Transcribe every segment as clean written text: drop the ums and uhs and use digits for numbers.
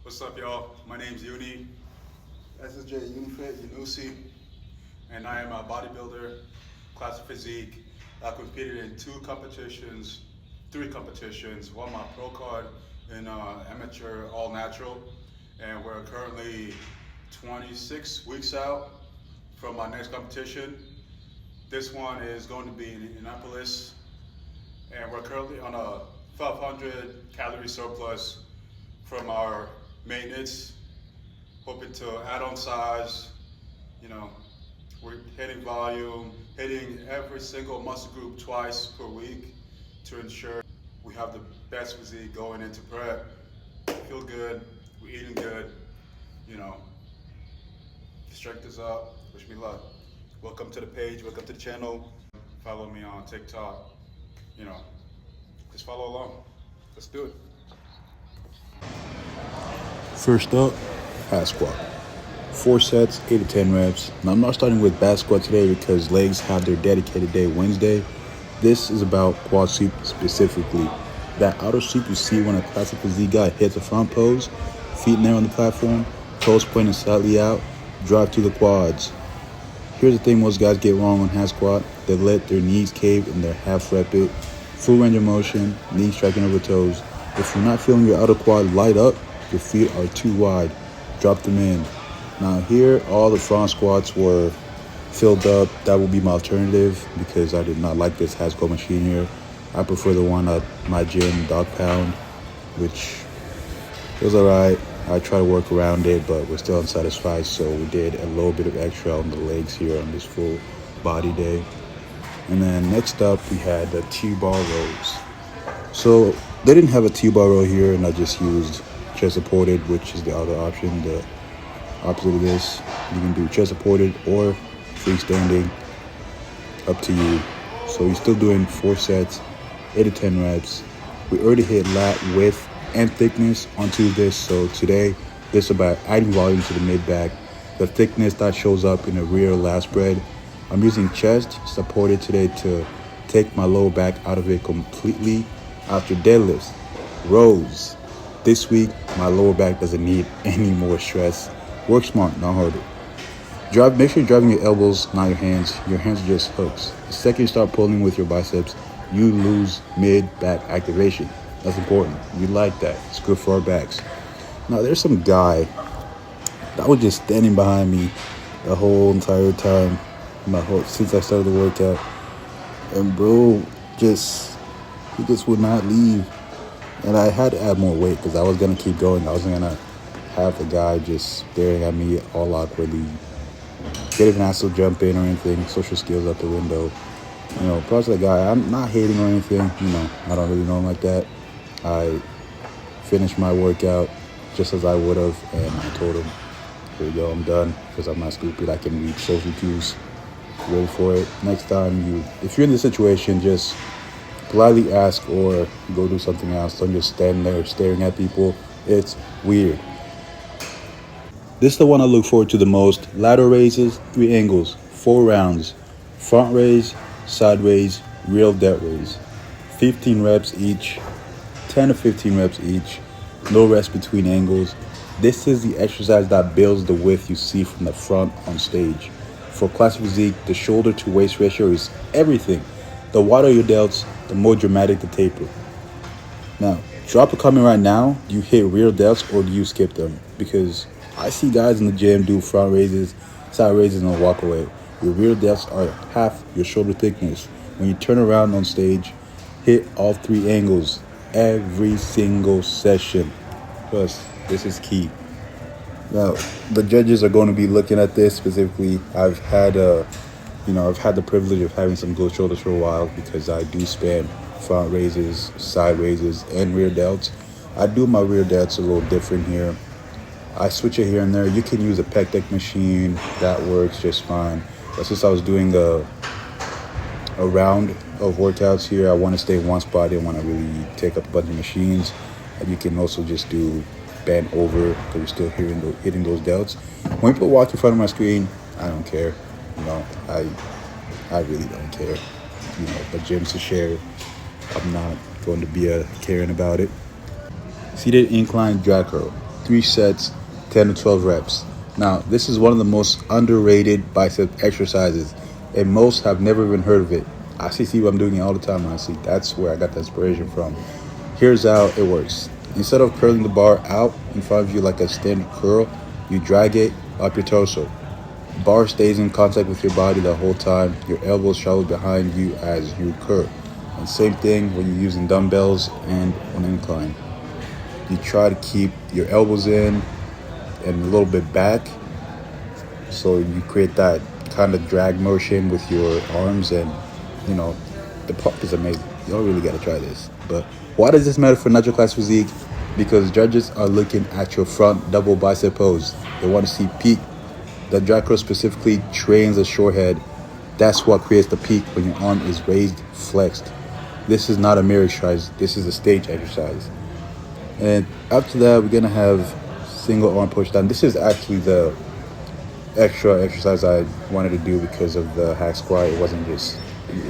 What's up, y'all? My name's Uni, SSJ Unifit, Unusi, and I am a bodybuilder, Classic Physique. I competed in three competitions, won my pro card in amateur all natural, and we're currently 26 weeks out from my next competition. This one is going to be in Indianapolis, and we're currently on a 1,200 calorie surplus from our maintenance, hoping to add on size. You know, we're hitting volume, hitting every single muscle group twice per week to ensure we have the best physique going into prep. Feel good, we're eating good, you know. Strength is up, wish me luck. Welcome to the page, welcome to the channel. Follow me on TikTok, you know, just follow along. Let's do it. First up, half squat. 4 sets, 8 to 10 reps. Now I'm not starting with back squat today because legs have their dedicated day Wednesday. This is about quad sweep specifically. That outer sweep you see when a Classic Physique guy hits a front pose, feet in there on the platform, toes pointing slightly out, drive to the quads. Here's the thing most guys get wrong on half squat. They let their knees cave and they half rep it. Full range of motion, knees striking over toes. If you're not feeling your outer quad light up, your feet are too wide, drop them in. Now here, all the front squats were filled up. That will be my alternative because I did not like this half squat machine here. I prefer the one at my gym, Dog Pound, which was alright. I try to work around it, but we're still unsatisfied, so we did a little bit of extra on the legs here on this full body day. And then next up, we had the T-bar rows. So they didn't have a T-bar row here, and I just used chest supported, which is the other option, the opposite of this. You can do chest supported or freestanding, up to you. So we're still doing 4 sets, 8 to 10 reps. We already hit lat width and thickness onto this, so today this is about adding volume to the mid back. The thickness that shows up in the rear lat spread. I'm using chest supported today to take my lower back out of it completely after deadlifts, rows. This week, my lower back doesn't need any more stress. Work smart, not harder. Make sure you're driving your elbows, not your hands. Your hands are just hooks. The second you start pulling with your biceps, you lose mid-back activation. That's important. We like that. It's good for our backs. Now, there's some guy that was just standing behind me the whole entire time, since I started the workout. And bro, he just would not leave. And I had to add more weight because I was going to keep going. I wasn't going to have the guy just staring at me all awkwardly. Didn't have to jump in or anything. Social skills out the window. You know, props to the guy. I'm not hating or anything. You know, I don't really know him like that. I finished my workout just as I would have. And I told him, here you go, I'm done. Because I'm not stupid. I can read social cues. Wait for it. Next time, if you're in this situation, just politely ask or go do something else. Don't just stand there staring at people. It's weird. This is the one I look forward to the most. Lateral raises, 3 angles, 4 rounds. Front raise, side raise, real dead raise. 15 reps each, 10 to 15 reps each. No rest between angles. This is the exercise that builds the width you see from the front on stage. For Classic Physique, the shoulder to waist ratio is everything. The wider your delts, the more dramatic the taper. Now, drop a comment right now. Do you hit rear delts or do you skip them? Because I see guys in the gym do front raises, side raises, and walk away. Your rear delts are half your shoulder thickness. When you turn around on stage, hit all 3 angles every single session. Plus, this is key. Now, the judges are going to be looking at this specifically. I've had the privilege of having some good shoulders for a while because I do span front raises, side raises, and rear delts. I do my rear delts a little different here. I switch it here and there. You can use a pec deck machine. That works just fine. But since I was doing a round of workouts here, I want to stay in one spot. I didn't want to really take up a bunch of machines. And you can also just do bend over because you're still hitting those delts. When people walk in front of my screen, I don't care. You know, I really don't care. You know, but gyms to share, I'm not going to be caring about it. Seated incline drag curl. 3 sets, 10 to 12 reps. Now, this is one of the most underrated bicep exercises, and most have never even heard of it. I see people, I'm doing it all the time, honestly. That's where I got the inspiration from. Here's how it works. Instead of curling the bar out in front of you like a standard curl, you drag it up your torso. Bar stays in contact with your body the whole time. Your elbows travel behind you as you curl. And same thing when you're using dumbbells and on incline. You try to keep your elbows in and a little bit back, so you create that kind of drag motion with your arms, and you know the pump is amazing. You don't really gotta try this. But why does this matter for natural class physique? Because judges are looking at your front double bicep pose. They want to see peak. The drag curl specifically trains the short head. That's what creates the peak when your arm is raised, flexed. This is not a mirror exercise. This is a stage exercise. And after that, we're gonna have single arm push down. This is actually the extra exercise I wanted to do because of the hack squat. It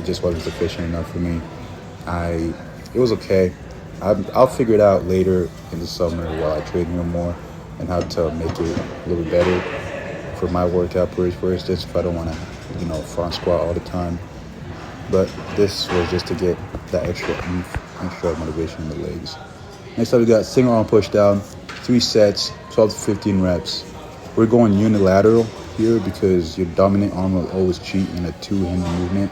just wasn't sufficient enough for me. It was okay. I'll figure it out later in the summer while I train here more and how to make it a little bit better for my workout, for instance, if I don't want to, front squat all the time. But this was just to get that extra motivation in the legs. Next up, we got single arm push down, 3 sets, 12 to 15 reps. We're going unilateral here because your dominant arm will always cheat in a two-handed movement.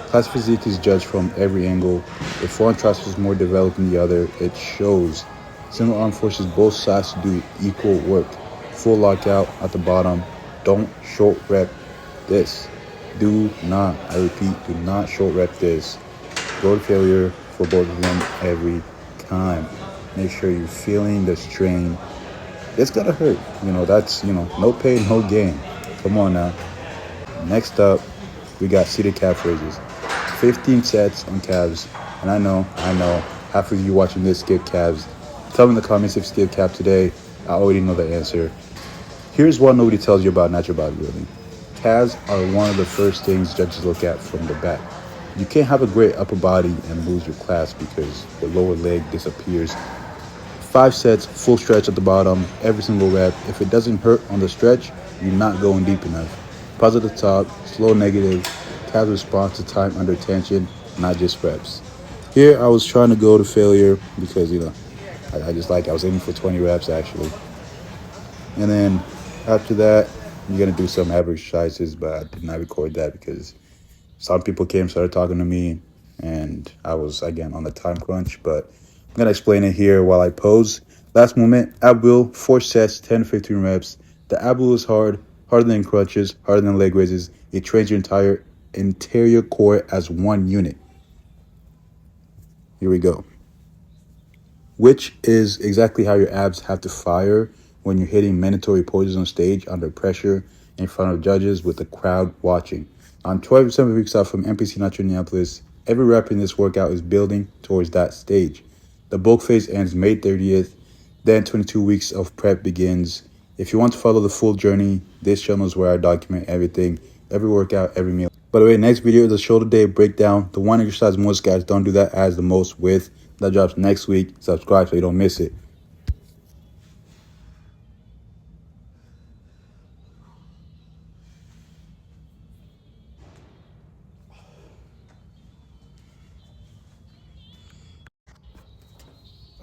Classic Physique is judged from every angle. If one tricep is more developed than the other, it shows. Single arm forces both sides to do equal work. Full lockout at the bottom. Don't short rep this. Do not, I repeat, do not short rep this. Go to failure for both of them every time. Make sure you're feeling the strain. It's gonna hurt. That's, no pain, no gain. Come on now. Next up, we got seated calf raises. 15 sets on calves. And I know, half of you watching this skip calves. Tell me in the comments if you skip calf today. I already know the answer. Here's what nobody tells you about natural bodybuilding. Calves are one of the first things judges look at from the back. You can't have a great upper body and lose your class because the lower leg disappears. 5 sets, full stretch at the bottom, every single rep. If it doesn't hurt on the stretch, you're not going deep enough. Pause at the top, slow negative, calves response to time under tension, not just reps. Here I was trying to go to failure because, I was aiming for 20 reps actually. And then after that, you're going to do some average exercises, but I did not record that because some people started talking to me, and I was, again, on the time crunch, but I'm going to explain it here while I pose. Last movement, ab wheel, 4 sets, 10 to 15 reps. The ab wheel is harder than crunches, harder than leg raises. It trains your entire anterior core as one unit. Here we go. Which is exactly how your abs have to fire when you're hitting mandatory poses on stage under pressure in front of judges with the crowd watching. I'm 12 weeks out from NPC Natural Indianapolis. Every rep in this workout is building towards that stage. The bulk phase ends May 30th. Then 22 weeks of prep begins. If you want to follow the full journey, this channel is where I document everything, every workout, every meal. By the way, next video is a shoulder day breakdown. The one exercise most guys don't do that as the most with. That drops next week. Subscribe so you don't miss it.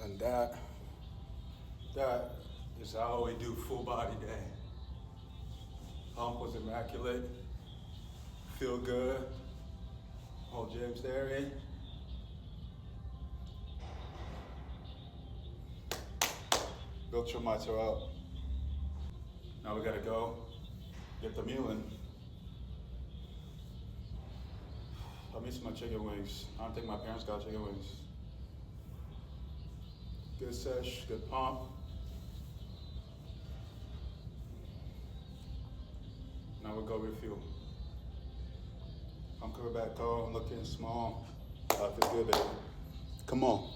And that is how we do full body day. Pump was immaculate. Feel good. Whole gym staring. Built your mitral out. Now we gotta go get the meal in. I miss my chicken wings. I don't think my parents got chicken wings. Good sesh, good pump. Now we'll go refuel. I'm coming back home looking small. I feel good, baby. Come on.